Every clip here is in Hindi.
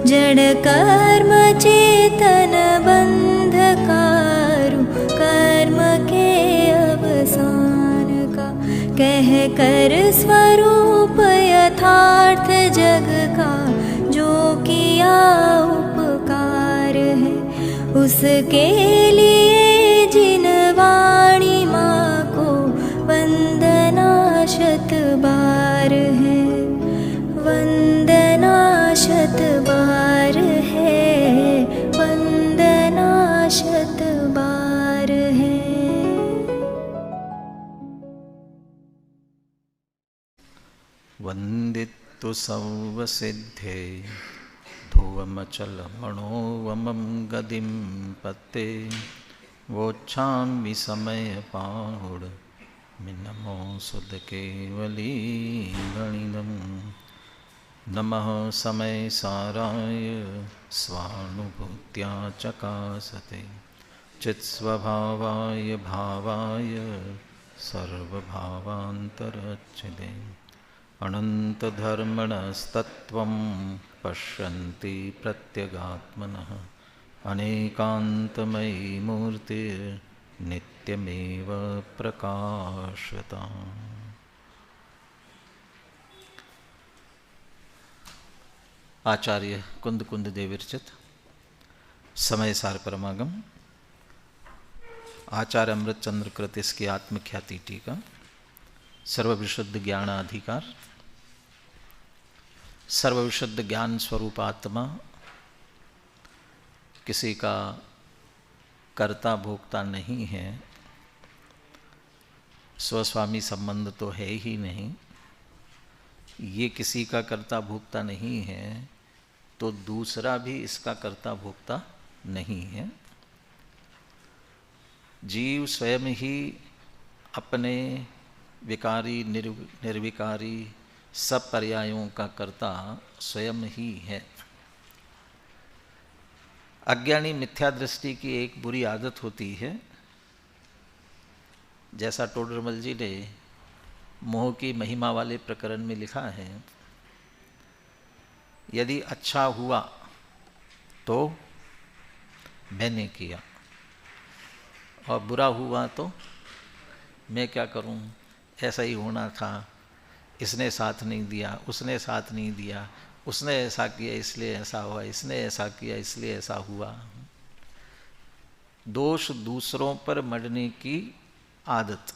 जड़ कर्म चेतन बंधकारु कर्म के अवसान का, कह कर स्वरूप यथार्थ जग का जो किया उपकार है, उसके लिए जिन वाणी माँ को वंदना शत बार है, वंदना शत बार है, वंदना शत बार है। वंदितु सर्वसिद्धे ध्रुवमचल मनोवमं गदिं पत्ते, वोच्छामि समय पाहुड मिनमो सुध केवली गणिदम्। नमः समय साराय स्वानुभूत्या चकासते, चित्स्वभावाय भावाय सर्वभावान्तरच्छिदे। अनन्तधर्मणस्तत्त्वं पश्यन्ति प्रत्यगात्मनः, अनेकान्तमयी मूर्तिर्नित्यमेव प्रकाशता। आचार्य कुंद कुंद देव विरचित समय सार परमागम आचार्य अमृत चंद्र कृत इसकी आत्मख्याति टीका। सर्वविशुद्ध ज्ञानाधिकार, सर्वविशुद्ध ज्ञान स्वरूप आत्मा किसी का कर्ता भोक्ता नहीं है, स्वस्वामी संबंध तो है ही नहीं। ये किसी का कर्ता भोक्ता नहीं है तो दूसरा भी इसका कर्ता भोक्ता नहीं है। जीव स्वयं ही अपने विकारी निर्विकारी सब पर्यायों का कर्ता स्वयं ही है। अज्ञानी मिथ्या दृष्टि की एक बुरी आदत होती है, जैसा टोडरमल जी ने मोह की महिमा वाले प्रकरण में लिखा है, यदि अच्छा हुआ तो मैंने किया और बुरा हुआ तो मैं क्या करूं, ऐसा ही होना था, इसने साथ नहीं दिया, उसने साथ नहीं दिया, उसने ऐसा किया इसलिए ऐसा हुआ, इसने ऐसा किया इसलिए ऐसा हुआ। दोष दूसरों पर मढ़ने की आदत,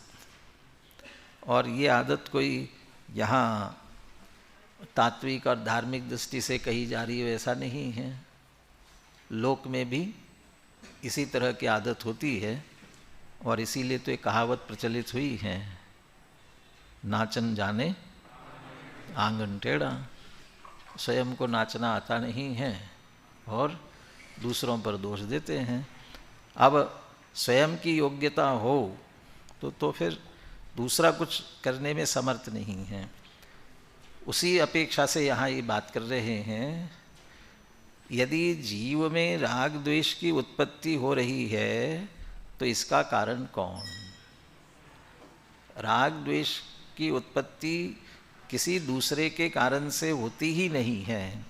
और ये आदत कोई यहाँ तात्विक और धार्मिक दृष्टि से कही जा रही है ऐसा नहीं है। लोक में भी इसी तरह की आदत होती है और इसीलिए तो एक कहावत प्रचलित हुई है, नाचन जाने आंगन टेढ़ा। स्वयं को नाचना आता नहीं है और दूसरों पर दोष देते हैं। अब स्वयं की योग्यता हो तो फिर दूसरा कुछ करने में समर्थ नहीं है। उसी अपेक्षा से यहाँ ये बात कर रहे हैं, यदि जीव में राग द्वेष की उत्पत्ति हो रही है तो इसका कारण कौन? राग द्वेष की उत्पत्ति किसी दूसरे के कारण से होती ही नहीं है,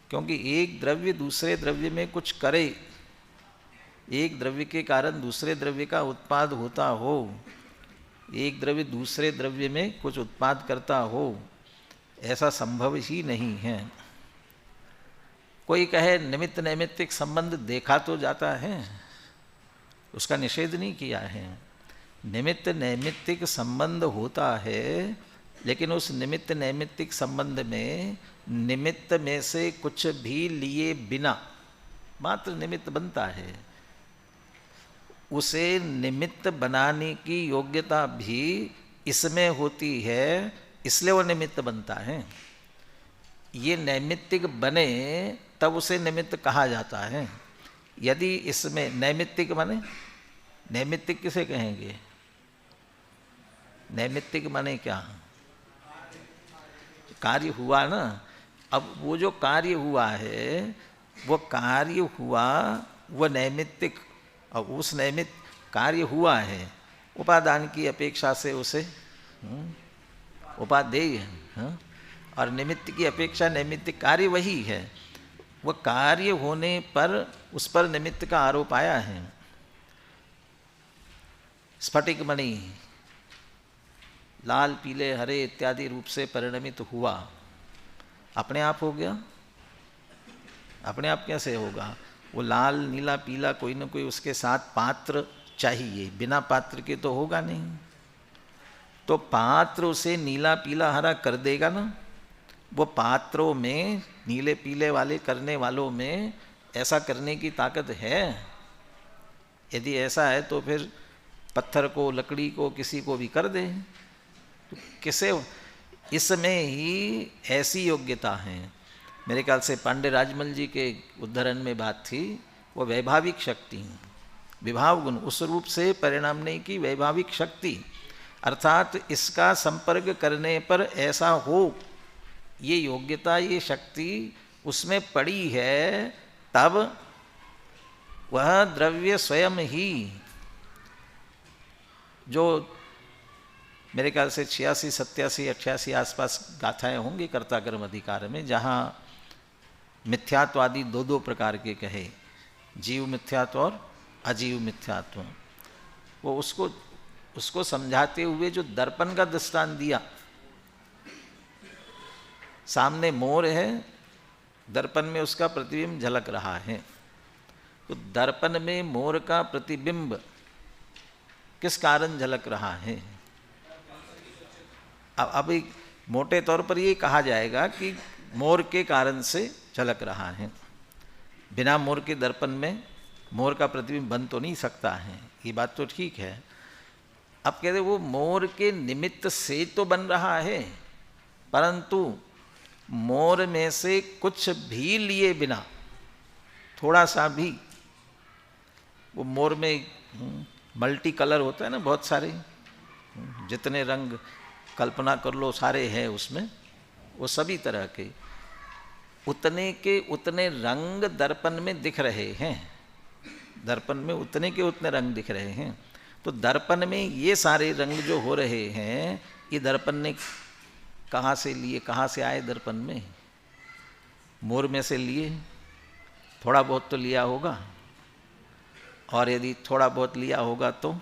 क्योंकि एक द्रव्य दूसरे द्रव्य में कुछ करे, एक द्रव्य के कारण दूसरे द्रव्य का उत्पाद होता हो, एक द्रव्य दूसरे द्रव्य में कुछ उत्पाद करता हो, ऐसा संभव ही नहीं है। कोई कहे निमित्त नैमित्तिक संबंध देखा तो जाता है, उसका निषेध नहीं किया है। निमित्त नैमित्तिक संबंध होता है, लेकिन उस निमित्त नैमित्तिक संबंध में निमित्त में से कुछ भी लिए बिना मात्र निमित्त बनता है। उसे निमित्त बनाने की योग्यता भी इसमें होती है, इसलिए वो निमित्त बनता है। ये नैमित्तिक बने तब उसे निमित्त कहा जाता है। यदि इसमें नैमित्तिक बने, नैमित्तिक किसे कहेंगे? नैमित्तिक माने क्या? कार्य हुआ ना। अब वो जो कार्य हुआ है, वो कार्य हुआ वो नैमित्तिक, और उस नैमित्त कार्य हुआ है, उपादान की अपेक्षा से उसे उपादेय है। और निमित्त की अपेक्षा नैमित्तिक कार्य वही है। वह कार्य होने पर उस पर निमित्त का आरोप आया है। स्फटिक मणि लाल पीले हरे इत्यादि रूप से परिणमित हुआ, अपने आप हो गया? अपने आप कैसे होगा? वो लाल नीला पीला कोई ना कोई उसके साथ पात्र चाहिए, बिना पात्र के तो होगा नहीं। तो पात्र उसे नीला पीला हरा कर देगा ना। वो पात्रों में नीले पीले वाले करने वालों में ऐसा करने की ताकत है? यदि ऐसा है तो फिर पत्थर को लकड़ी को किसी को भी कर दे। तो किसे इसमें ही ऐसी योग्यता है। मेरे ख्याल से पांडे राजमल जी के उद्धरण में बात थी, वो वैभाविक शक्ति, विभाव गुण, उस रूप से परिणामने की वैभाविक शक्ति, अर्थात इसका संपर्क करने पर ऐसा हो, ये योग्यता ये शक्ति उसमें पड़ी है, तब वह द्रव्य स्वयं ही, जो मेरे ख्याल से 86, 87, 88 आसपास गाथाएं होंगी कर्ता कर्म अधिकार में, जहाँ मिथ्यात्वादि दो प्रकार के कहे, जीव मिथ्यात्व और अजीव मिथ्यात्व, वो उसको समझाते हुए जो दर्पण का दृष्टांत दिया, सामने मोर है, दर्पण में उसका प्रतिबिंब झलक रहा है, तो दर्पण में मोर का प्रतिबिंब किस कारण झलक रहा है? अब एक मोटे तौर पर ये कहा जाएगा कि मोर के कारण से झलक रहा है। बिना मोर के दर्पण में मोर का प्रतिबिंब बन तो नहीं सकता है, ये बात तो ठीक है। अब कहते वो मोर के निमित्त से तो बन रहा है, परंतु मोर में से कुछ भी लिए बिना, थोड़ा सा भी, वो मोर में मल्टी कलर होता है ना, बहुत सारे, जितने रंग कल्पना कर लो सारे हैं उसमें, वो सभी तरह के उतने रंग दर्पण में दिख रहे हैं, दर्पण में उतने के उतने रंग दिख रहे हैं। तो दर्पण में ये सारे रंग जो हो रहे हैं, ये दर्पण ने कहाँ से लिए, कहाँ से आए? दर्पण में, मोर में से लिए, थोड़ा बहुत तो लिया होगा, और यदि थोड़ा बहुत लिया होगा तो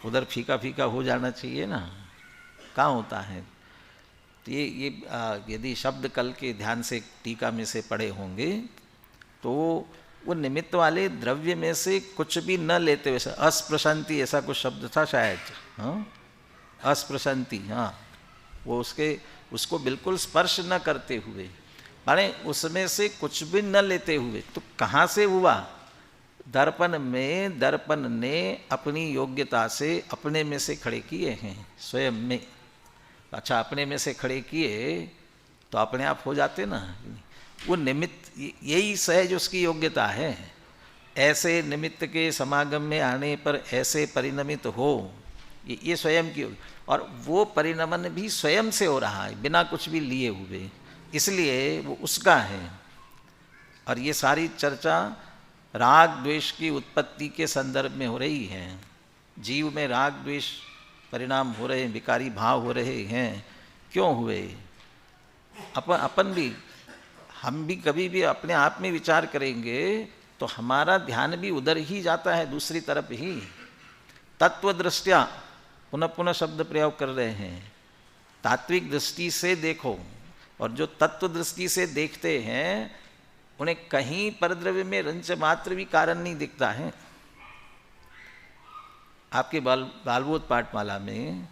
उधर फीका फीका हो जाना चाहिए ना, कहाँ होता है? तो ये यदि शब्द कल के ध्यान से टीका में से पढ़े होंगे तो वो निमित्त वाले द्रव्य में से कुछ भी न लेते हुए, अस्प्रशांति ऐसा कुछ शब्द था शायद, हाँ, अस्प्रशांति, हाँ, वो उसको बिल्कुल स्पर्श न करते हुए, माने उसमें से कुछ भी न लेते हुए, तो कहाँ से हुआ? दर्पण में, दर्पण ने अपनी योग्यता से अपने में से खड़े किए हैं स्वयं में। अच्छा, अपने में से खड़े किए तो अपने आप हो जाते ना, वो निमित्त, यही सहज उसकी योग्यता है। ऐसे निमित्त के समागम में आने पर ऐसे परिणमित हो, ये स्वयं की, और वो परिणमन भी स्वयं से हो रहा है बिना कुछ भी लिए हुए, इसलिए वो उसका है। और ये सारी चर्चा राग द्वेष की उत्पत्ति के संदर्भ में हो रही है। जीव में राग द्वेष परिणाम हो रहे हैं, विकारी भाव हो रहे हैं, क्यों हुए? अपन भी, हम भी कभी भी अपने आप में विचार करेंगे तो हमारा ध्यान भी उधर ही जाता है, दूसरी तरफ ही। तत्व दृष्टिया, पुनः पुनः शब्द प्रयोग कर रहे हैं, तात्विक दृष्टि से देखो, और जो तत्व दृष्टि से देखते हैं उन्हें कहीं परद्रव्य में रंच मात्र भी कारण नहीं दिखता है। आपके बालबोध पाठमाला में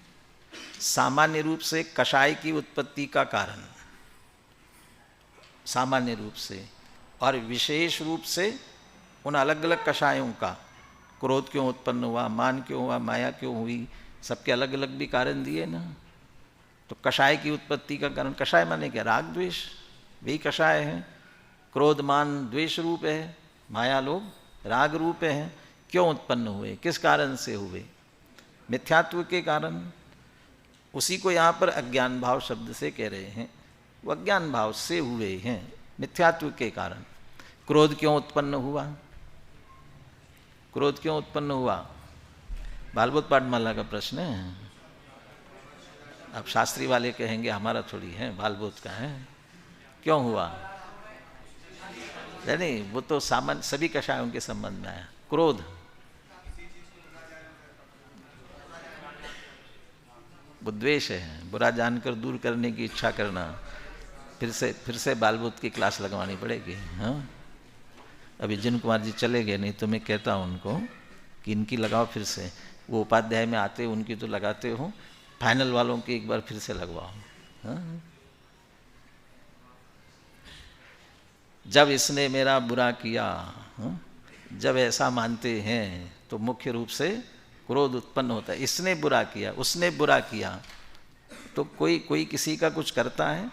सामान्य रूप से कषाय की उत्पत्ति का कारण, सामान्य रूप से, और विशेष रूप से उन अलग अलग कषायों का, क्रोध क्यों उत्पन्न हुआ, मान क्यों हुआ, माया क्यों हुई, सबके अलग अलग भी कारण दिए ना। तो कषाय की उत्पत्ति का कारण, कषाय माने क्या? राग द्वेष, वही कषाय है। क्रोध मान द्वेष रूप है, माया लोभ राग रूप है। क्यों उत्पन्न हुए, किस कारण से हुए? मिथ्यात्व के कारण। उसी को यहाँ पर अज्ञान भाव शब्द से कह रहे हैं, वो अज्ञान भाव से हुए हैं, मिथ्यात्व के कारण। क्रोध क्यों उत्पन्न हुआ? क्रोध क्यों उत्पन्न हुआ? बालबोध पाठमाला का प्रश्न है। अब शास्त्री वाले कहेंगे हमारा थोड़ी है, बालबोध का है। क्यों हुआ? नहीं, वो तो सामान्य सभी कषायों के संबंध में आया। क्रोध, वो द्वेष है, बुरा जानकर दूर करने की इच्छा करना। फिर से बालबुद्ध की क्लास लगवानी पड़ेगी। हाँ, अभी जिन कुमार जी चले गए, नहीं तो मैं कहता हूँ उनको कि इनकी लगाओ फिर से। वो उपाध्याय में आते, उनकी तो लगाते हो, फाइनल वालों की एक बार फिर से लगवाओ। हाँ? जब इसने मेरा बुरा किया, हाँ? जब ऐसा मानते हैं तो मुख्य रूप से क्रोध उत्पन्न होता है। इसने बुरा किया, उसने बुरा किया, तो कोई किसी का कुछ करता है,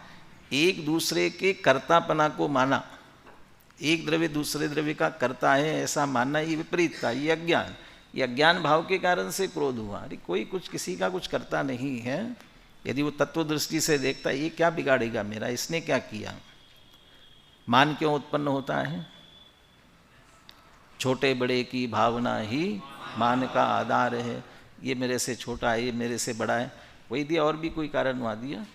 एक दूसरे के कर्तापना को माना, एक द्रव्य दूसरे द्रव्य का करता है ऐसा मानना, ये विपरीत था, ये अज्ञान। ये अज्ञान भाव के कारण से क्रोध हुआ। अरे कोई कुछ किसी का कुछ करता नहीं है। यदि वो तत्व दृष्टि से देखता है, ये क्या बिगाड़ेगा मेरा, इसने क्या किया, मान क्यों उत्पन्न होता है? छोटे बड़े की भावना ही मान का आधार है। ये मेरे से छोटा है, ये मेरे से बड़ा है, वही दिया। और भी कोई कारण वहाँ दिया?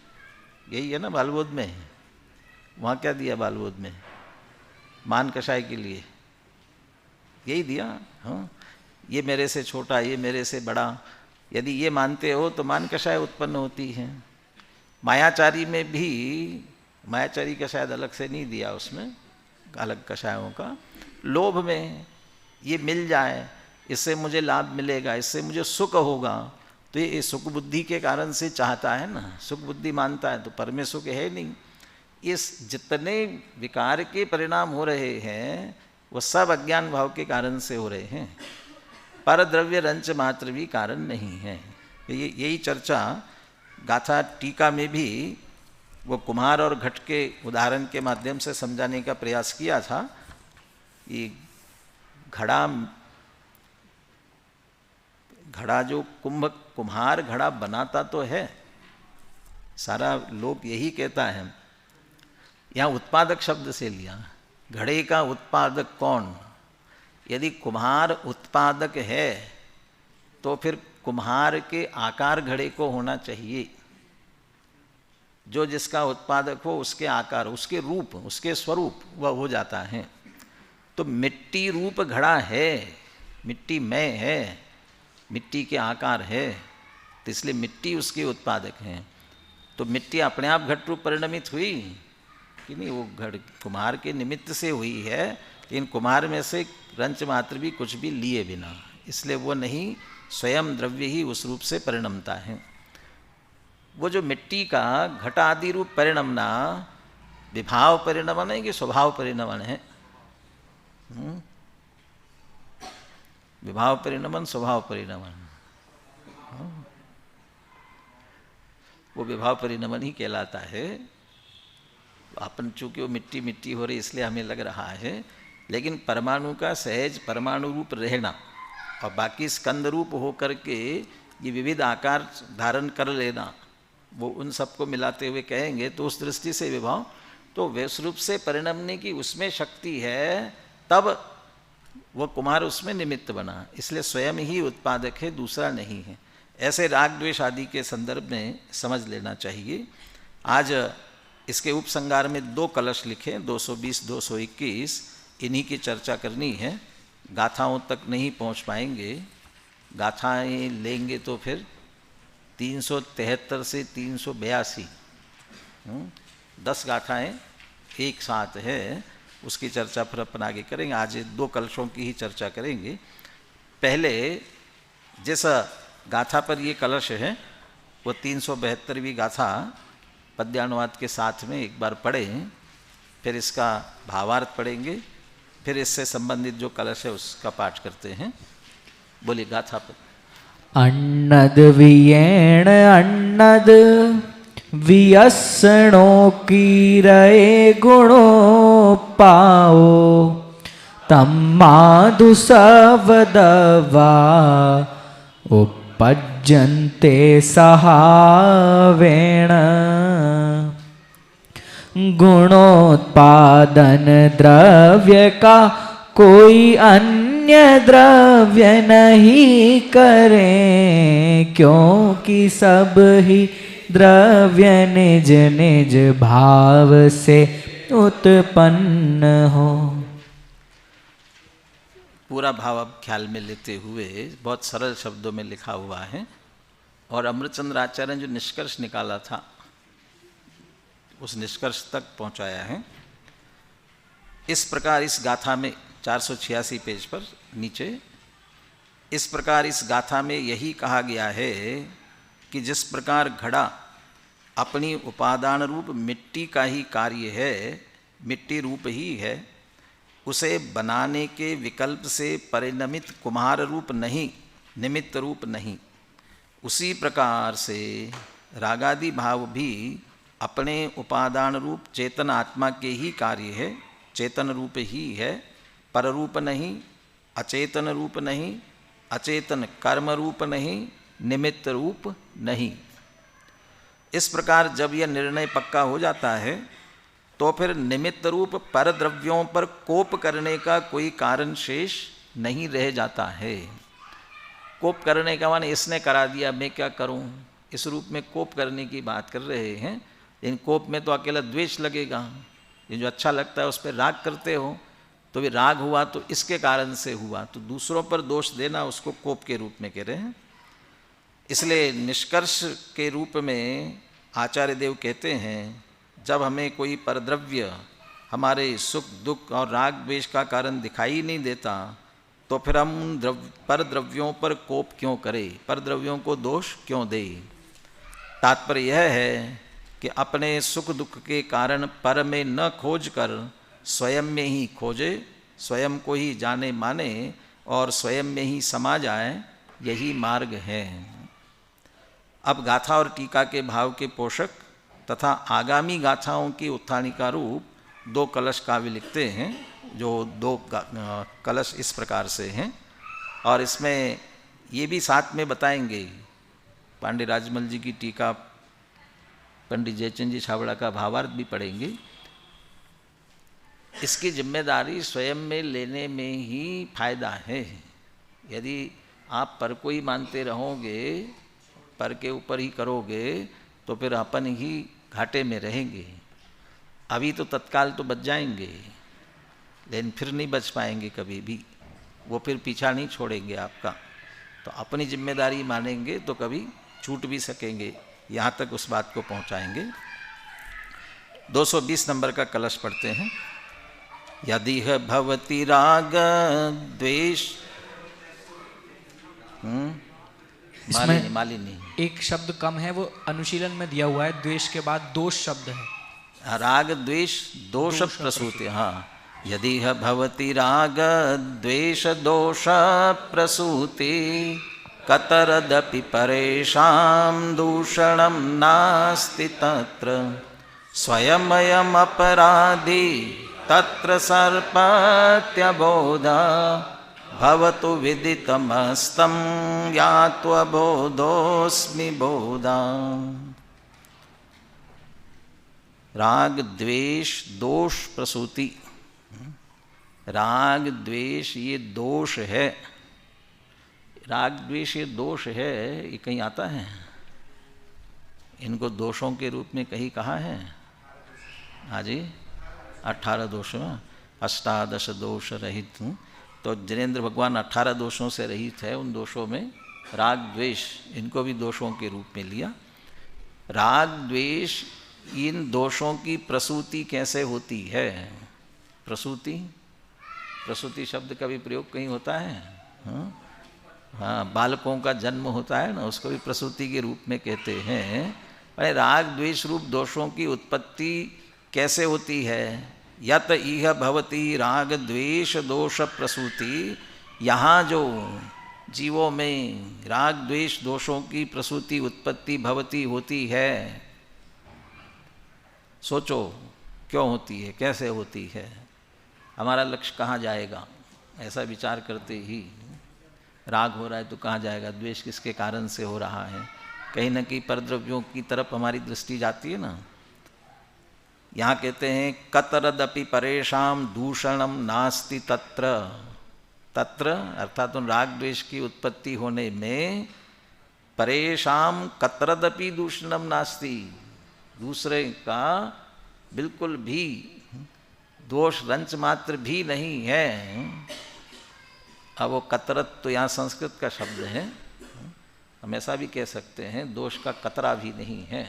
यही है ना बालबोध में। वहाँ क्या दिया बालबोध में? मान कषाय के लिए यही दिया। हाँ, ये मेरे से छोटा, ये मेरे से बड़ा, यदि ये मानते हो तो मान कषाय उत्पन्न होती है। मायाचारी में भी, मायाचारी का शायद अलग से नहीं दिया उसमें, अलग कषायों का। लोभ में ये मिल जाए, इससे मुझे लाभ मिलेगा, इससे मुझे सुख होगा, तो ये सुख बुद्धि के कारण से चाहता है ना, सुख बुद्धि मानता है, तो पर में सुख है नहीं। इस जितने विकार के परिणाम हो रहे हैं वो सब अज्ञान भाव के कारण से हो रहे हैं, पर द्रव्य रंच मात्र भी कारण नहीं है। यही चर्चा गाथा टीका में भी वो कुम्हार और घट के उदाहरण के माध्यम से समझाने का प्रयास किया था। ये घड़ा जो कुम्हार घड़ा बनाता तो है, सारा लोग यही कहता है। यहाँ उत्पादक शब्द से लिया, घड़े का उत्पादक कौन? यदि कुम्हार उत्पादक है तो फिर कुम्हार के आकार घड़े को होना चाहिए। जो जिसका उत्पादक हो उसके आकार, उसके रूप, उसके स्वरूप वह हो जाता है। तो मिट्टी रूप घड़ा है, मिट्टी में है, मिट्टी के आकार है, तो इसलिए मिट्टी उसके उत्पादक हैं। तो मिट्टी अपने आप घट रूप परिणमित हुई कि नहीं? वो घड़ कुम्हार के निमित्त से हुई है, लेकिन कुम्हार में से रंच मात्र भी कुछ भी लिए बिना, इसलिए वो नहीं, स्वयं द्रव्य ही उस रूप से परिणमता है। वो जो मिट्टी का घट आदि रूप परिणमना विभाव परिणमन है कि स्वभाव परिणमन है? विभाव परिणमन, स्वभाव परिणमन। वो विभाव परिणमन ही कहलाता है। अपन चूंकि वो मिट्टी मिट्टी हो रही इसलिए हमें लग रहा है, लेकिन परमाणु का सहज परमाणु रूप रहना और बाकी स्कंद रूप हो करके ये विविध आकार धारण कर लेना, वो उन सबको मिलाते हुए कहेंगे तो उस दृष्टि से विभाव तो वैस रूप से परिणमने की उसमें शक्ति है, तब वह कुम्हार उसमें निमित्त बना, इसलिए स्वयं ही उत्पादक है, दूसरा नहीं है। ऐसे राग द्वेष आदि के संदर्भ में समझ लेना चाहिए। आज इसके उपसंगार में 2 कलश लिखे, 220-221, इन्हीं की चर्चा करनी है। गाथाओं तक नहीं पहुंच पाएंगे, गाथाएं लेंगे तो फिर 373 से 382 10 गाथाएं एक साथ है, उसकी चर्चा फिर अपन आगे करेंगे। आज 2 कलशों की ही चर्चा करेंगे। पहले जिस गाथा पर ये कलश है वो 372वीं गाथा पद्यानुवाद के साथ में एक बार पढ़ें, फिर इसका भावार्थ पढ़ेंगे, फिर इससे संबंधित जो कलश है उसका पाठ करते हैं। बोलिए गाथा पर। अन्नद वियेण अन्नद वियसणो कीरये गुणो पाओ तम्मादु सवदवा उपज्यन्ते सहावेण गुणोत्पादन द्रव्य का कोई अन्य द्रव्य नहीं करे, क्योंकि सब ही द्रव्य निज निज भाव से उत्पन्न हो। पूरा भाव अब ख्याल में लेते हुए बहुत सरल शब्दों में लिखा हुआ है, और अमृतचंद्र आचार्य ने जो निष्कर्ष निकाला था उस निष्कर्ष तक पहुंचाया है। इस प्रकार इस गाथा में 486 पेज पर नीचे, इस प्रकार इस गाथा में यही कहा गया है कि जिस प्रकार घड़ा अपनी उपादान रूप मिट्टी का ही कार्य है, मिट्टी रूप ही है, उसे बनाने के विकल्प से परिणमित कुम्हार रूप नहीं, निमित्त रूप नहीं, उसी प्रकार से रागादि भाव भी अपने उपादान रूप चेतन आत्मा के ही कार्य है, चेतन रूप ही है, पररूप नहीं, अचेतन रूप नहीं, अचेतन कर्म रूप नहीं, निमित्त रूप नहीं। इस प्रकार जब यह निर्णय पक्का हो जाता है तो फिर निमित्त रूप पर द्रव्यों पर कोप करने का कोई कारण शेष नहीं रह जाता है। कोप करने का माने इसने करा दिया मैं क्या करूं, इस रूप में कोप करने की बात कर रहे हैं। इन कोप में तो अकेला द्वेष लगेगा, ये जो अच्छा लगता है उस पर राग करते हो, तो भी राग हुआ तो इसके कारण से हुआ, तो दूसरों पर दोष देना उसको कोप के रूप में कह रहे हैं। इसलिए निष्कर्ष के रूप में आचार्य देव कहते हैं जब हमें कोई परद्रव्य हमारे सुख दुख और राग द्वेष का कारण दिखाई नहीं देता तो फिर हम पर द्रव्यों पर कोप क्यों करें, पर द्रव्यों को दोष क्यों दें। तात्पर्य यह है कि अपने सुख दुख के कारण पर में न खोज कर स्वयं में ही खोजे, स्वयं को ही जाने माने और स्वयं में ही समा जाए, यही मार्ग है। अब गाथा और टीका के भाव के पोषक तथा आगामी गाथाओं की उत्थानिका रूप 2 कलश काव्य लिखते हैं, जो 2 कलश इस प्रकार से हैं, और इसमें ये भी साथ में बताएंगे। पांडे राजमल जी की टीका, पंडित जयचंद जी छाबड़ा का भावार्थ भी पढ़ेंगे। इसकी जिम्मेदारी स्वयं में लेने में ही फायदा है। यदि आप पर को ही मानते रहोगे, पर के ऊपर ही करोगे, तो फिर अपन ही घाटे में रहेंगे। अभी तो तत्काल तो बच जाएंगे, लेकिन फिर नहीं बच पाएंगे कभी भी, वो फिर पीछा नहीं छोड़ेंगे आपका। तो अपनी जिम्मेदारी मानेंगे तो कभी छूट भी सकेंगे, यहाँ तक उस बात को पहुँचाएंगे। 220 नंबर का कलश पढ़ते हैं। यदि भवति राग द्वेष, मालिनी एक शब्द कम है, वो अनुशीलन में दिया हुआ है, द्वेष के बाद दोष शब्द है। राग द्वेष दोष प्रसूति। हाँ, यदि भवति राग द्वेष दोष प्रसूति कतरदपि परेषां दूषणं नास्ति तत्र स्वयमयम् अपराधी तत्र सर्पत्यबोधा भवतु विदितमस्तं यात्वबोधोऽस्मि बोधा। राग द्वेष दोष प्रसूति। राग द्वेष ये दोष है, राग द्वेष ये दोष है, ये कहीं आता है? इनको दोषों के रूप में कहीं कहा है? हाँ जी, 18 दोष, 18 दोष रहित हूँ। तो जिनेंद्र भगवान 18 दोषों से रहित है। उन दोषों में राग द्वेष, इनको भी दोषों के रूप में लिया। राग द्वेष इन दोषों की प्रसूति कैसे होती है? प्रसूति, प्रसूति शब्द का भी प्रयोग कहीं होता है? हाँ, बालकों का जन्म होता है ना, उसको भी प्रसूति के रूप में कहते हैं। अरे राग द्वेष रूप दोषों की उत्पत्ति कैसे होती है? यत इह भवति राग द्वेष दोष प्रसूति। यहाँ जो जीवों में राग द्वेष दोषों की प्रसूति उत्पत्ति भवती होती है, सोचो क्यों होती है, कैसे होती है, हमारा लक्ष्य कहाँ जाएगा? ऐसा विचार करते ही राग हो रहा है तो कहाँ जाएगा, द्वेष किसके कारण से हो रहा है? कहीं न कहीं परद्रव्यों की तरफ हमारी दृष्टि जाती है ना। यहाँ कहते हैं कतरदपि परेशाम दूषणम नास्ति तत्र। तत्र अर्थात उन राग द्वेष की उत्पत्ति होने में परेशान कतरदपि दूषणम नास्ति, दूसरे का बिल्कुल भी दोष रंच मात्र भी नहीं है। अब वो कतरत तो यहाँ संस्कृत का शब्द है, हम ऐसा भी कह सकते हैं दोष का कतरा भी नहीं है,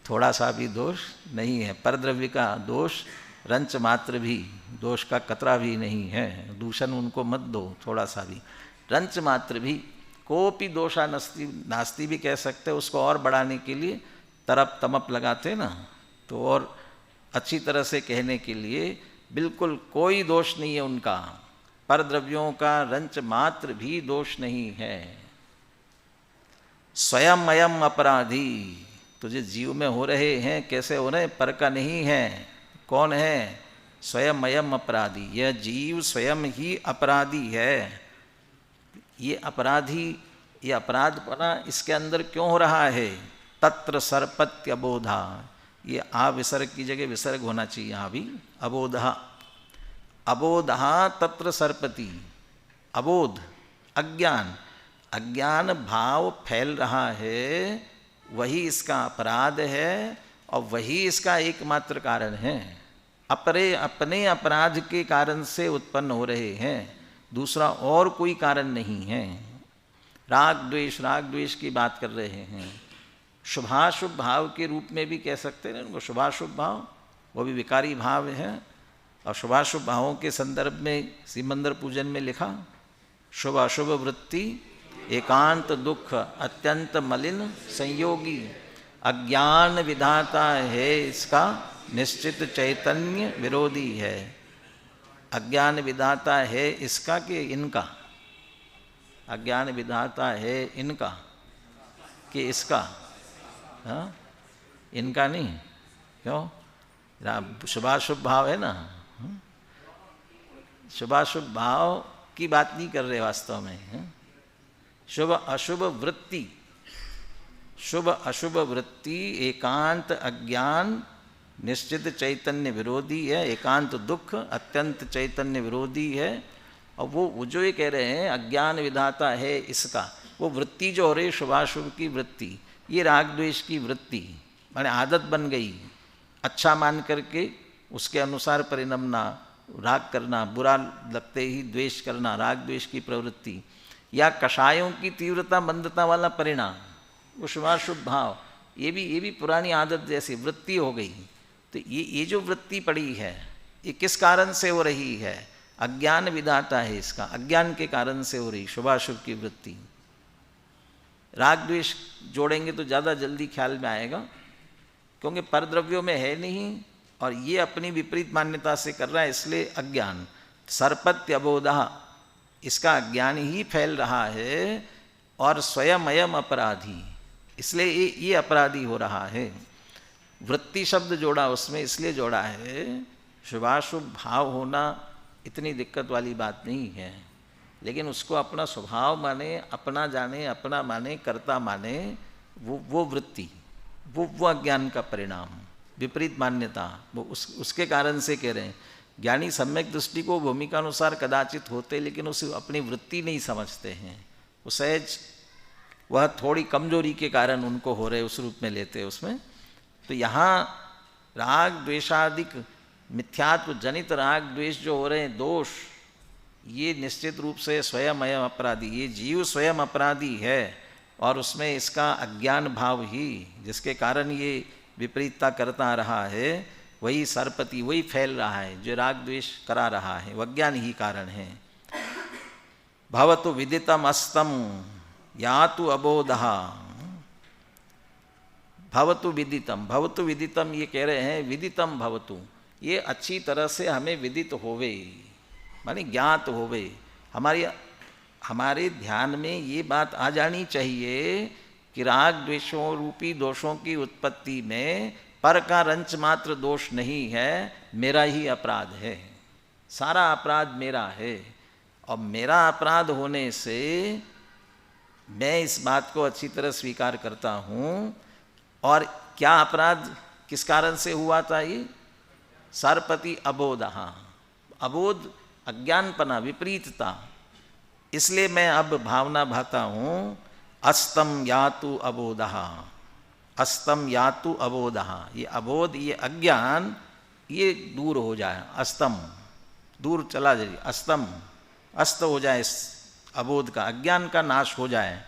थोड़ा सा भी दोष नहीं है। परद्रव्य का दोष रंच मात्र भी, दोष का कतरा भी नहीं है। दूषण उनको मत दो थोड़ा सा भी, रंच मात्र भी। कोपि दोषा नास्ति भी कह सकते हैं, उसको और बढ़ाने के लिए तरप तमप लगाते ना, तो और अच्छी तरह से कहने के लिए बिल्कुल कोई दोष नहीं है उनका, परद्रव्यों का रंच मात्र भी दोष नहीं है। स्वयं अयम अपराधी, तो जो जीव में हो रहे हैं कैसे हो रहे हैं, पर का नहीं है। कौन है? स्वयं अयम अपराधी, यह जीव स्वयं ही अपराधी है। ये अपराधी, ये अपराधपना इसके अंदर क्यों हो रहा है? तत्र सर्पत्य अबोधा, ये आ विसर्ग की जगह विसर्ग होना चाहिए यहाँ भी, अबोधा। अबोधा तत्र सर्पति, अबोध अज्ञान, अज्ञान भाव फैल रहा है, वही इसका अपराध है और वही इसका एकमात्र कारण है। अपने अपराध के कारण से उत्पन्न हो रहे हैं, दूसरा और कोई कारण नहीं है। राग द्वेष की बात कर रहे हैं। शुभाशुभ भाव के रूप में भी कह सकते हैं उनको, शुभाशुभ भाव, वो भी विकारी भाव है। और शुभाशुभ भावों के संदर्भ में सिमंदर पूजन में लिखा, शुभ अशुभ वृत्ति एकांत दुख अत्यंत मलिन संयोगी, अज्ञान विधाता है इसका निश्चित चैतन्य विरोधी है। अज्ञान विधाता है इसका कि इनका? अज्ञान विधाता है इनका कि इसका? हाँ, इनका नहीं। क्यों? शुभाशुभ भाव है ना, शुभाशुभ भाव की बात नहीं कर रहे वास्तव में। शुभ अशुभ वृत्ति, शुभ अशुभ वृत्ति एकांत अज्ञान निश्चित चैतन्य विरोधी है, एकांत दुख अत्यंत चैतन्य विरोधी है। और वो जो ये कह रहे हैं अज्ञान विधाता है इसका, वो वृत्ति जो हो रही शुभाशुभ की वृत्ति, ये राग द्वेष की वृत्ति, माने आदत बन गई, अच्छा मान करके उसके अनुसार परिणमना, राग करना, बुरा लगते ही द्वेष करना, राग द्वेष की प्रवृत्ति, या कषायों की तीव्रता मंदता वाला परिणाम, वो शुभाशुभ भाव, ये भी पुरानी आदत जैसी वृत्ति हो गई। तो ये जो वृत्ति पड़ी है, ये किस कारण से हो रही है? अज्ञान विधाता है इसका, अज्ञान के कारण से हो रही शुभाशुभ की वृत्ति। राग द्वेष जोड़ेंगे तो ज़्यादा जल्दी ख्याल में आएगा, क्योंकि परद्रव्यों में है नहीं और ये अपनी विपरीत मान्यता से कर रहा है, इसलिए अज्ञान। सर्पत्य अबोधा, इसका अज्ञान ही फैल रहा है और स्वयं अयम अपराधी, इसलिए ये अपराधी हो रहा है। वृत्ति शब्द जोड़ा उसमें, इसलिए जोड़ा है शुभाशुभ भाव होना इतनी दिक्कत वाली बात नहीं है, लेकिन उसको अपना स्वभाव माने, अपना जाने, अपना माने, कर्ता माने, वो वृत्ति, वो अज्ञान का परिणाम, विपरीत मान्यता, वो उसके कारण से कह रहे हैं। ज्ञानी सम्यक दृष्टि को भूमिका अनुसार कदाचित होते, लेकिन उसे अपनी वृत्ति नहीं समझते हैं, वो सहज वह थोड़ी कमजोरी के कारण उनको हो रहे, उस रूप में लेते हैं उसमें। तो यहाँ राग द्वेषादिक मिथ्यात्व जनित राग द्वेष जो हो रहे हैं दोष, ये निश्चित रूप से स्वयं अयम अपराधी, ये जीव स्वयं अपराधी है और उसमें इसका अज्ञान भाव ही, जिसके कारण ये विपरीतता करता रहा है, वही सर्पति, वही फैल रहा है, जो राग द्वेष करा रहा है, वो अज्ञान ही कारण है। भवतु विदितम अस्तम यातु अबोधः, भवतु विदितम, भवतु विदितम ये कह रहे हैं, विदितम भवतु, ये अच्छी तरह से हमें विदित होवे, माने ज्ञात होवे, हमारे ध्यान में ये बात आ जानी चाहिए कि राग द्वेषों रूपी दोषों की उत्पत्ति में पर का रंच मात्र दोष नहीं है, मेरा ही अपराध है, सारा अपराध मेरा है। और मेरा अपराध होने से मैं इस बात को अच्छी तरह स्वीकार करता हूँ। और क्या अपराध किस कारण से हुआ था? ये सर्पति अबोधः, अबोध अज्ञानपना, विपरीतता, इसलिए मैं अब भावना भाता हूँ, अस्तम यातु अबोधः, अस्तम यातु अबोधः, ये अबोध, ये अज्ञान, ये दूर हो जाए, अस्तम दूर चला जाए, अस्तम अस्त हो जाए, इस अबोध का, अज्ञान का नाश हो जाए।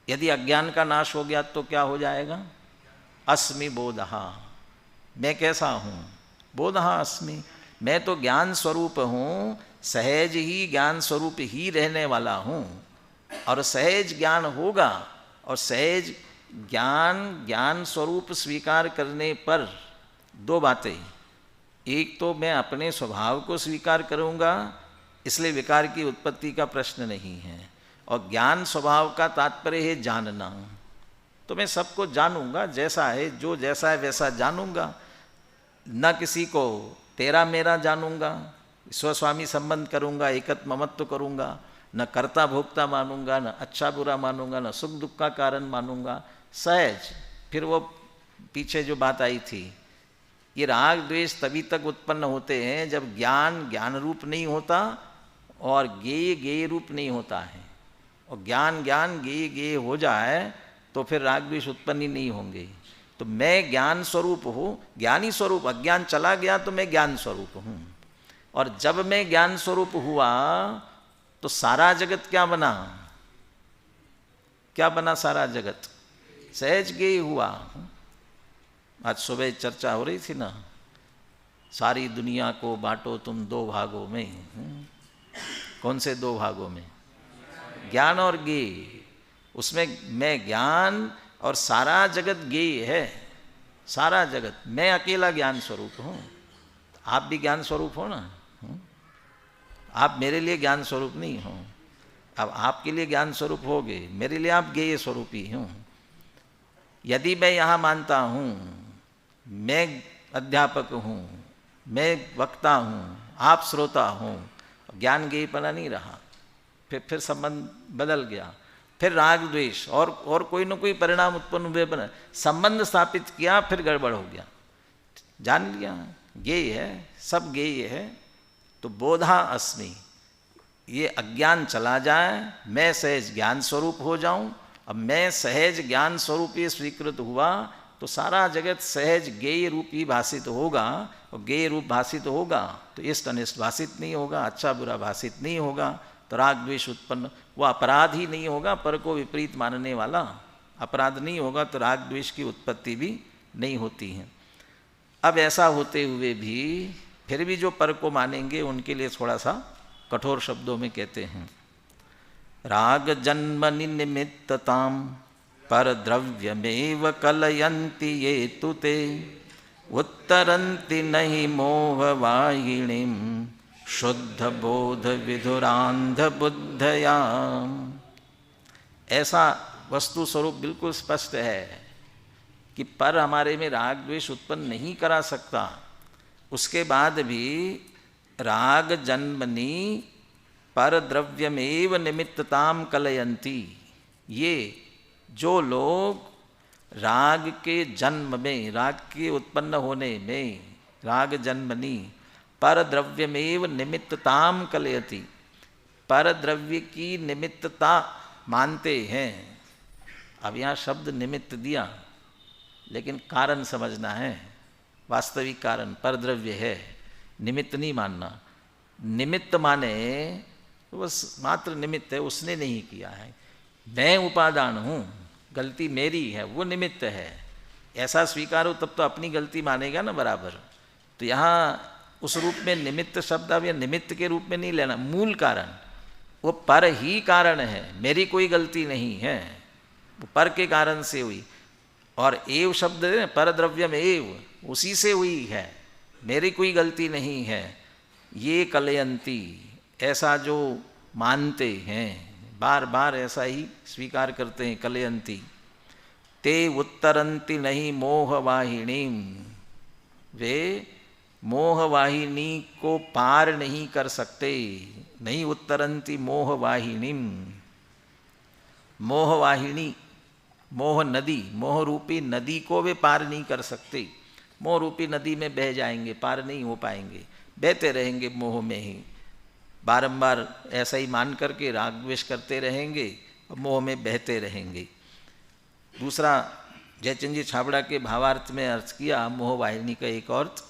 यदि अज्ञान का नाश हो गया तो क्या हो जाएगा? अस्मि बोधः, मैं कैसा हूँ? बोधः अस्मि, मैं तो ज्ञान स्वरूप हूँ, सहज ही ज्ञान स्वरूप ही रहने वाला हूँ। और सहज ज्ञान होगा, और सहज ज्ञान स्वरूप स्वीकार करने पर दो बातें, एक तो मैं अपने स्वभाव को स्वीकार करूँगा, इसलिए विकार की उत्पत्ति का प्रश्न नहीं है। और ज्ञान स्वभाव का तात्पर्य है जानना, तो मैं सबको जानूंगा, जैसा है, जो जैसा है वैसा जानूंगा, न किसी को तेरा मेरा जानूंगा, स्वस्वामी संबंध करूंगा, एकत्व ममत्व करूंगा, न कर्ता भोक्ता मानूंगा, न अच्छा बुरा मानूंगा, न सुख दुख का कारण मानूंगा, सहज। फिर वो पीछे जो बात आई थी, ये राग द्वेष तभी तक उत्पन्न होते हैं जब ज्ञान ज्ञान रूप नहीं होता और गेय गेय रूप नहीं होता है। और ज्ञान ज्ञान गेय गेय हो जाए तो फिर राग द्वेष उत्पन्न ही नहीं होंगे। तो मैं ज्ञान स्वरूप हूँ, ज्ञानी स्वरूप, अज्ञान चला गया तो मैं ज्ञान स्वरूप हूँ। और जब मैं ज्ञान स्वरूप हुआ तो सारा जगत क्या बना? क्या बना सारा जगत? सहज गेय हुआ। आज सुबह चर्चा हो रही थी ना, सारी दुनिया को बांटो तुम दो भागों में। कौन से दो भागों में? ज्ञान और गेय। उसमें मैं ज्ञान और सारा जगत गेय है, सारा जगत। मैं अकेला ज्ञान स्वरूप हूँ, आप भी ज्ञान स्वरूप हो ना। आप मेरे लिए ज्ञान स्वरूप नहीं हो, अब आपके लिए ज्ञान स्वरूप होगे, मेरे लिए आप गेय स्वरूप ही हूँ। यदि मैं यहाँ मानता हूँ मैं अध्यापक हूँ, मैं वक्ता हूँ, आप श्रोता हूँ, ज्ञान गेयपना नहीं रहा, फिर संबंध बदल गया, फिर राग द्वेष और कोई न कोई परिणाम उत्पन्न हुए, बना संबंध स्थापित किया, फिर गड़बड़ हो गया। जान लिया गेय है, सब गेय है। तो बोधा अस्मि, ये अज्ञान चला जाए, मैं सहज ज्ञान स्वरूप हो जाऊं। अब मैं सहज ज्ञान स्वरूप ये स्वीकृत हुआ तो सारा जगत सहज गेय रूप ही भाषित होगा। और गेय रूप भाषित होगा तो इष्ट अनिष्ट भाषित नहीं होगा, अच्छा बुरा भाषित नहीं होगा, तो राग द्वेष उत्पन्न, वो अपराध ही नहीं होगा, पर को विपरीत मानने वाला अपराध नहीं होगा, तो राग द्वेष की उत्पत्ति भी नहीं होती है। अब ऐसा होते हुए भी फिर भी जो पर को मानेंगे उनके लिए थोड़ा सा कठोर शब्दों में कहते हैं, राग जन्मनि निमित्तताम पर द्रव्यमेव कलयन्ति ये तुते उत्तरन्ति नहीं मोहवाहिनीं शुद्ध बोध विधुरांध बुद्धया। ऐसा वस्तु स्वरूप बिल्कुल स्पष्ट है कि पर हमारे में राग द्वेष उत्पन्न नहीं करा सकता। उसके बाद भी राग जन्मनि पर द्रव्यमेव निमित्तताम कलयन्ति, ये जो लोग राग के जन्म में, राग के उत्पन्न होने में, राग जन्मनि पर द्रव्यमेव निमित्तताम कलयति, पर द्रव्य की निमित्तता मानते हैं। अब यहाँ शब्द निमित्त दिया, लेकिन कारण समझना है, वास्तविक कारण पर द्रव्य है, निमित्त नहीं मानना। निमित्त माने तो बस मात्र निमित्त है, उसने नहीं किया है, मैं उपादान हूँ, गलती मेरी है, वो निमित्त है, ऐसा स्वीकार हो तब तो अपनी गलती मानेगा ना बराबर। तो यहाँ उस रूप में निमित्त शब्द अब या निमित्त के रूप में नहीं लेना, मूल कारण वो पर ही कारण है, मेरी कोई गलती नहीं है, वो पर के कारण से हुई। और एव शब्द पर द्रव्यम एव, उसी से हुई है, मेरी कोई गलती नहीं है। ये कलयंती, ऐसा जो मानते हैं, बार बार ऐसा ही स्वीकार करते हैं, कलयंती ते उत्तरंती नहीं मोहवाहिनीं, वे मोहवाहिनी को पार नहीं कर सकते, नहीं उत्तरंती मोहवाहिनीं। मोहवाहिनी, मोह नदी, मोह रूपी नदी को वे पार नहीं कर सकते। मोह रूपी नदी में बह जाएंगे, पार नहीं हो पाएंगे, बहते रहेंगे मोह में ही, बारंबार ऐसा ही मान करके राग द्वेष करते रहेंगे, मोह में बहते रहेंगे। दूसरा, जयचंद जी छाबड़ा के भावार्थ में अर्थ किया मोह वाहिनी का एक अर्थ,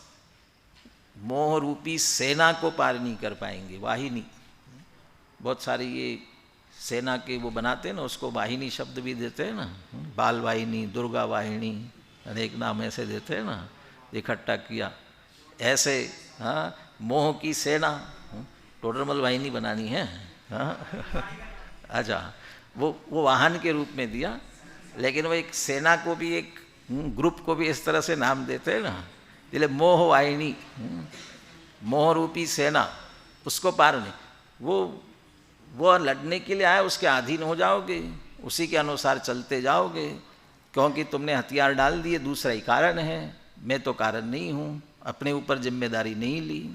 मोह रूपी सेना को पार नहीं कर पाएंगे। वाहिनी, बहुत सारी ये सेना के वो बनाते हैं ना, उसको वाहिनी शब्द भी देते हैं ना, बाल वाहिनी, दुर्गा वाहिनी, अनेक नाम ऐसे देते हैं ना, इकट्ठा किया ऐसे। हाँ, मोह की सेना, टोडरमल वाहिनी बनानी है। हाँ अच्छा, वो वाहन के रूप में दिया, लेकिन वो एक सेना को भी, एक ग्रुप को भी इस तरह से नाम देते हैं ना, इसलिए मोह वाहिनी, मोह रूपी सेना, उसको पार नहीं। वो लड़ने के लिए आया, उसके अधीन हो जाओगे, उसी के अनुसार चलते जाओगे, क्योंकि तुमने हथियार डाल दिए। दूसरा ही कारण है, मैं तो कारण नहीं हूँ, अपने ऊपर जिम्मेदारी नहीं ली।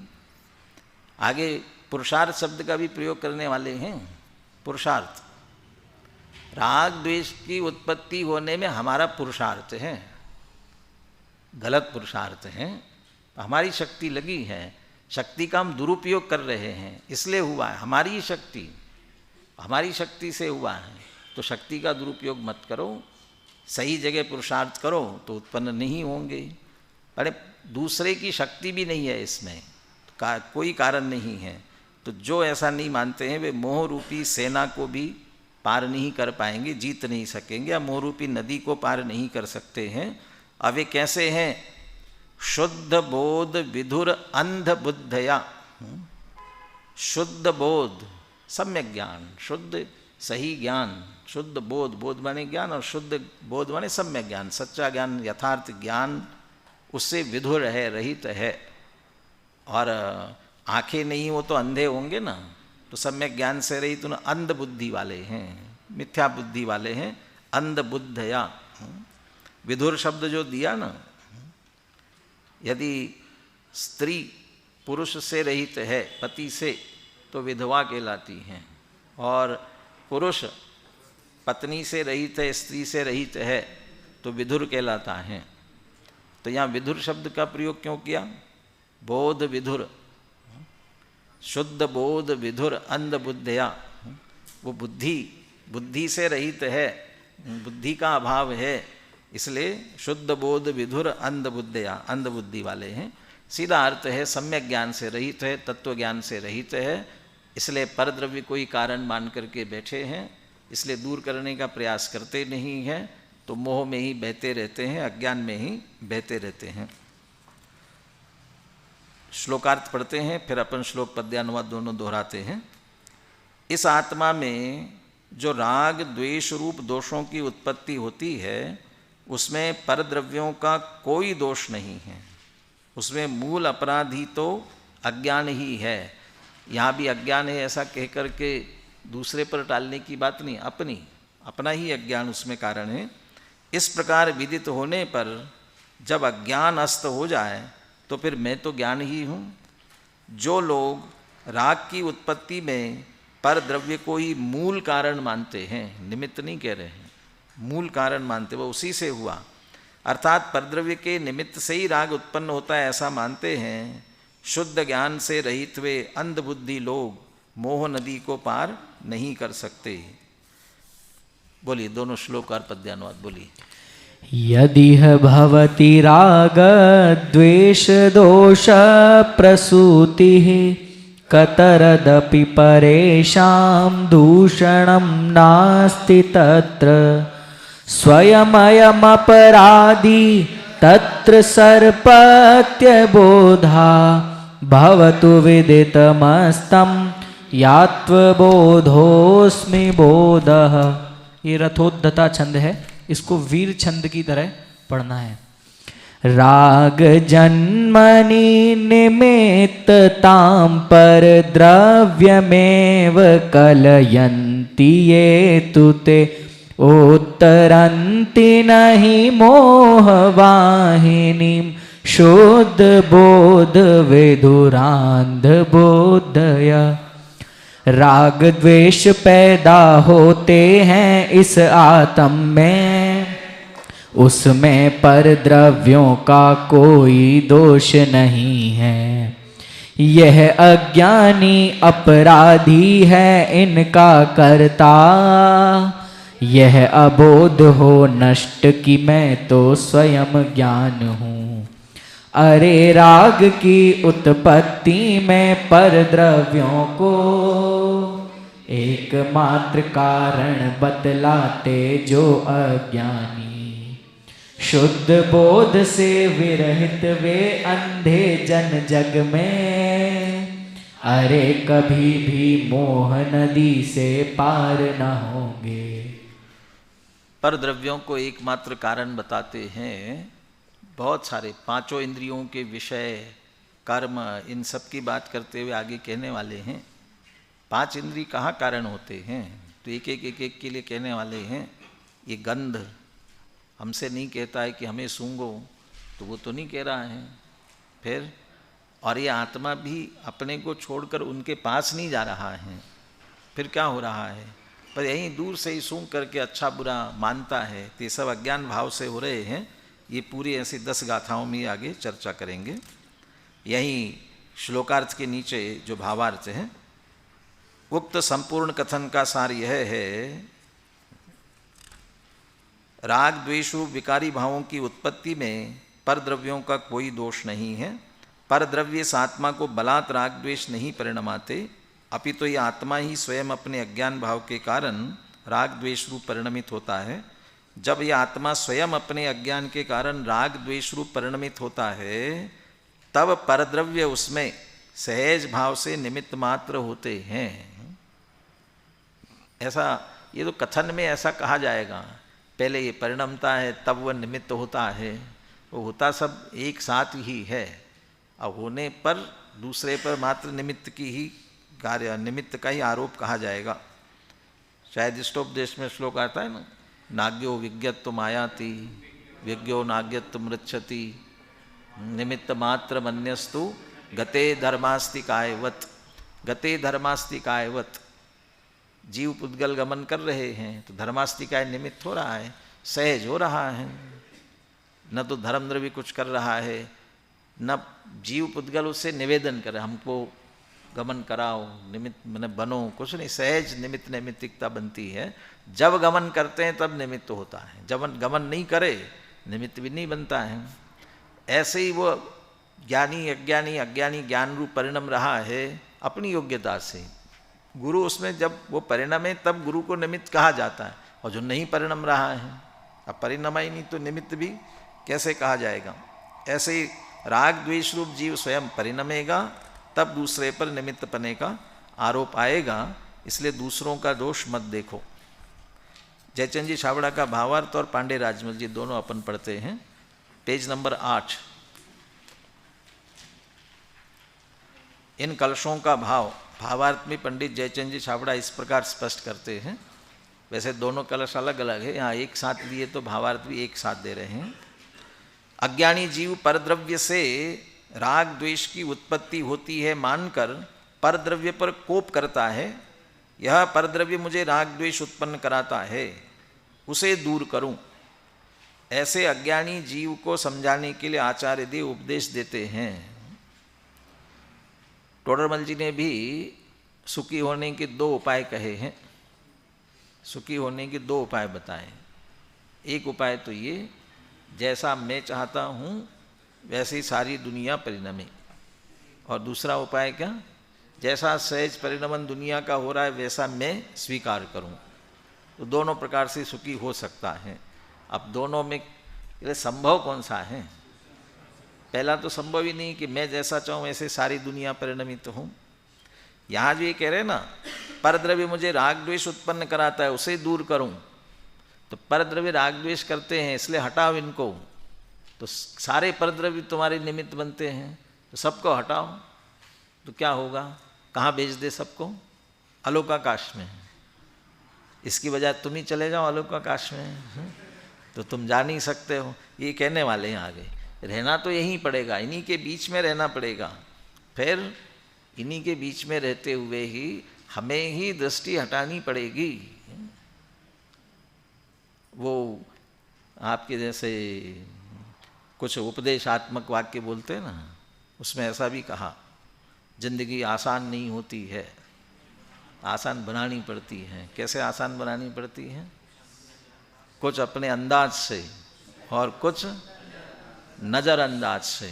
आगे पुरुषार्थ शब्द का भी प्रयोग करने वाले हैं। पुरुषार्थ, राग द्वेष की उत्पत्ति होने में हमारा पुरुषार्थ है, गलत पुरुषार्थ है। हमारी शक्ति लगी है, शक्ति का हम दुरुपयोग कर रहे हैं, इसलिए हुआ है। हमारी शक्ति से हुआ है, तो शक्ति का दुरुपयोग मत करो, सही जगह पुरुषार्थ करो तो उत्पन्न नहीं होंगे। अरे दूसरे की शक्ति भी नहीं है इसमें, कोई कारण नहीं है। तो जो ऐसा नहीं मानते हैं वे मोह रूपी सेना को भी पार नहीं कर पाएंगे, जीत नहीं सकेंगे, या मोह रूपी नदी को पार नहीं कर सकते हैं। अब वे कैसे हैं? शुद्ध बोध विधुर अंध बुद्धया। शुद्ध बोध, सम्यक ज्ञान, शुद्ध सही ज्ञान, शुद्ध बोध, बोध माने ज्ञान, और शुद्ध बोध माने सम्यक ज्ञान, सच्चा ज्ञान, यथार्थ ज्ञान, उससे विधुर है, रहित है। और आंखें नहीं हो तो अंधे होंगे ना, तो सम्यक ज्ञान से रहित तो अंध बुद्धि वाले हैं, मिथ्या बुद्धि वाले हैं, अंध बुद्धया। विधुर शब्द जो दिया ना, यदि स्त्री पुरुष से रहित है, पति से, तो विधवा कहलाती हैं, और पुरुष पत्नी से रहित है, स्त्री से रहित है, तो विधुर कहलाता है। तो यहाँ विधुर शब्द का प्रयोग क्यों किया? बोध विधुर, शुद्ध बोध विधुर अंध बुद्धया। वो बुद्धि से रहित है, बुद्धि का अभाव है, इसलिए शुद्ध बोध विधुर अंध बुद्धया, अंध बुद्धि वाले हैं। सीधा अर्थ है सम्यक ज्ञान से रहित है, तत्व ज्ञान से रहित है, इसलिए परद्रव्य कोई कारण मान करके बैठे हैं, इसलिए दूर करने का प्रयास करते नहीं हैं, तो मोह में ही बहते रहते हैं, अज्ञान में ही बहते रहते हैं। श्लोकार्थ पढ़ते हैं, फिर अपन श्लोक पद्यानुवाद दोनों दोहराते हैं। इस आत्मा में जो राग द्वेष रूप दोषों की उत्पत्ति होती है, उसमें परद्रव्यों का कोई दोष नहीं है, उसमें मूल अपराधी तो अज्ञान ही है। यहाँ भी अज्ञान है ऐसा कह कर के दूसरे पर टालने की बात नहीं, अपना ही अज्ञान उसमें कारण है। इस प्रकार विदित होने पर जब अज्ञान अस्त हो जाए तो फिर मैं तो ज्ञान ही हूँ। जो लोग राग की उत्पत्ति में पर द्रव्य को ही मूल कारण मानते हैं, निमित्त नहीं कह रहे हैं, मूल कारण मानते, वो उसी से हुआ, अर्थात परद्रव्य के निमित्त से ही राग उत्पन्न होता है ऐसा मानते हैं, शुद्ध ज्ञान से रहित वे अंध बुद्धि लोग मोह नदी को पार नहीं कर सकते। बोलिए दोनों श्लोक और पद्यानुवाद बोलिए। यदिह भवति राग द्वेष दोष प्रसूतिः कतरदपि परेषां दूषणं नास्ति तत्र स्वयमयमपराधी तत्र सर्पत्यबोधा भवतु विदितमस्तं यात्वबोधोऽस्मि बोधः। ये रथोद्धता छंद है, इसको वीर छंद की तरह पढ़ना है। राग जन्मनि निमित्ततां पर द्रव्यमेव कलयन्ति ये तु ते उत्तरन्ति नहि मोहवाहिनीं शुद्ध बोध विधुरान्ध बोधया। राग द्वेष पैदा होते हैं इस आत्म में, उसमें पर द्रव्यों का कोई दोष नहीं है। यह अज्ञानी अपराधी है इनका करता, यह अबोध हो नष्ट कि मैं तो स्वयं ज्ञान हूँ। अरे राग की उत्पत्ति में पर द्रव्यों को एकमात्र कारण बतलाते जो अज्ञानी। शुद्ध बोध से विरहित वे अंधे जन जग में, अरे कभी भी मोह नदी से पार न होंगे। पर द्रव्यों को एकमात्र कारण बताते हैं। बहुत सारे पांचों इंद्रियों के विषय, कर्म, इन सब की बात करते हुए आगे कहने वाले हैं। पांच इंद्रिय कहाँ कारण होते हैं, तो एक एक के लिए कहने वाले हैं। ये गंध हमसे नहीं कहता है कि हमें सूंघो, तो वो तो नहीं कह रहा है। फिर और ये आत्मा भी अपने को छोड़कर उनके पास नहीं जा रहा है। फिर क्या हो रहा है, पर यहीं दूर से ही सूंघ करके अच्छा बुरा मानता है। तो ये सब अज्ञान भाव से हो रहे हैं। ये पूरी ऐसी 10 गाथाओं में आगे चर्चा करेंगे। यहीं श्लोकार्थ के नीचे जो भावार्थ है, उक्त संपूर्ण कथन का सार यह है, राग द्वेषु विकारी भावों की उत्पत्ति में पर द्रव्यों का कोई दोष नहीं है। पर द्रव्य इस आत्मा को बलात् राग द्वेष नहीं परिणमाते, अपितु ये आत्मा ही स्वयं अपने अज्ञान भाव के कारण राग द्वेष रूप परिणमित होता है। जब यह आत्मा स्वयं अपने अज्ञान के कारण राग द्वेष रूप परिणमित होता है, तब परद्रव्य उसमें सहज भाव से निमित्त मात्र होते हैं। ऐसा ये तो कथन में ऐसा कहा जाएगा। पहले ये परिणमता है, तब वह निमित्त होता है। वो होता सब एक साथ ही है। अब होने पर दूसरे पर मात्र निमित्त की ही कार्य, निमित्त का ही आरोप कहा जाएगा। शायद इष्टोपदेश में श्लोक आता है ना, नाग्यो विज्ञत्व मायाति विज्ञो नाग्यत्व मृच्छति निमित्त मात्र मन्यस्तु गते धर्मास्ति कायवत। गते धर्मास्ति कायवत, जीव पुद्गल गमन कर रहे हैं तो धर्मास्तिकाय निमित्त हो रहा है, सहज हो रहा है। न तो धर्मद्रव्य कुछ कर रहा है, न जीव पुद्गल उससे निवेदन करे हमको गमन कराओ, निमित्त मैंने बनो, कुछ नहीं, सहज निमित्त नैमित्तिकता बनती है। जब गमन करते हैं तब निमित्त होता है, जब गमन नहीं करे निमित्त भी नहीं बनता है। ऐसे ही वो ज्ञानी अज्ञानी, अज्ञानी ज्ञान रूप परिणम रहा है अपनी योग्यता से। गुरु उसमें जब वो परिणम है तब गुरु को निमित्त कहा जाता है, और जो नहीं परिणम रहा है, अब परिणमा ही नहीं तो निमित्त भी कैसे कहा जाएगा। ऐसे ही राग द्वेष रूप जीव स्वयं परिणमेगा, तब दूसरे पर निमित्त पने का आरोप आएगा। इसलिए दूसरों का दोष मत देखो। जयचंद जी छाबड़ा का भावार्थ और पांडे राजमल जी दोनों अपन पढ़ते हैं, पेज नंबर 8। इन कलशों का भावार्थ में पंडित जयचंद जी छाबड़ा इस प्रकार स्पष्ट करते हैं। वैसे दोनों कलश अलग अलग है, यहाँ एक साथ लिए तो भावार्थ भी एक साथ दे रहे हैं। अज्ञानी जीव परद्रव्य से राग द्वेष की उत्पत्ति होती है मानकर परद्रव्य पर कोप करता है। यह परद्रव्य मुझे राग द्वेष उत्पन्न कराता है, उसे दूर करूं। ऐसे अज्ञानी जीव को समझाने के लिए आचार्य देव उपदेश देते हैं। टोडरमल जी ने भी सुखी होने के 2 उपाय कहे हैं। सुखी होने के 2 उपाय बताए। एक उपाय तो ये, जैसा मैं चाहता हूँ वैसे ही सारी दुनिया परिणमे। और दूसरा उपाय क्या, जैसा सहज परिणमन दुनिया का हो रहा है वैसा मैं स्वीकार करूँ। तो दोनों प्रकार से सुखी हो सकता है। अब दोनों में संभव कौन सा है? पहला तो संभव ही नहीं कि मैं जैसा चाहूँ वैसे सारी दुनिया परिणमित हूँ। यहाँ जो ये कह रहे हैं ना, परद्रव्य मुझे राग द्वेष उत्पन्न कराता है, उसे दूर करूँ। तो परद्रव्य राग द्वेष करते हैं इसलिए हटाओ इनको, तो सारे परद्रव्य तुम्हारे निमित्त बनते हैं, तो सबको हटाओ। तो क्या होगा, कहाँ भेज दे सबको? अलोकाकाश में। इसकी बजाय तुम ही चले जाओ अलोकाकाश में, तो तुम जा नहीं सकते हो। ये कहने वाले हैं आगे, रहना तो यहीं पड़ेगा, इन्हीं के बीच में रहना पड़ेगा। फिर इन्हीं के बीच में रहते हुए ही हमें ही दृष्टि हटानी पड़ेगी। वो आपके जैसे कुछ उपदेशात्मक वाक्य बोलते हैं ना, उसमें ऐसा भी कहा, जिंदगी आसान नहीं होती है, आसान बनानी पड़ती है। कैसे आसान बनानी पड़ती है? कुछ अपने अंदाज से और कुछ नज़रअंदाज से।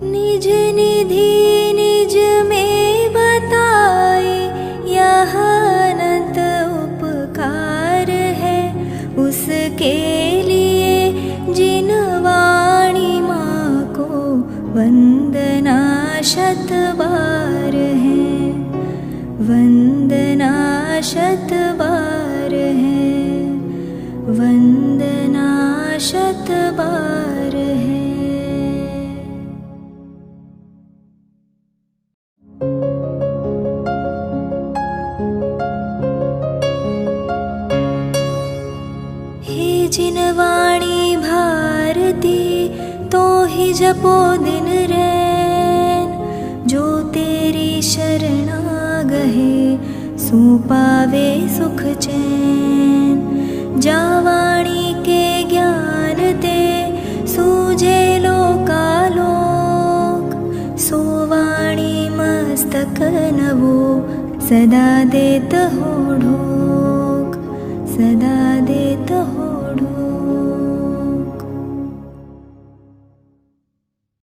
निज निधि निज में बताए, यह अनंत उपकार है उसके लिए जिन वाणी माँ को वंदना शत बार है, वंदना शत बार है, वंदना शत बार है। हे जिन वाणी भारती तो ही जपो दिन रैन, जो तेरी शरणा गहे सो पावे सुख चैन। जा वाणी के ज्ञान दे सूझे लोकालोक, सो वाणी मस्तक नवो सदा देत हो ढोक, सदा देत हो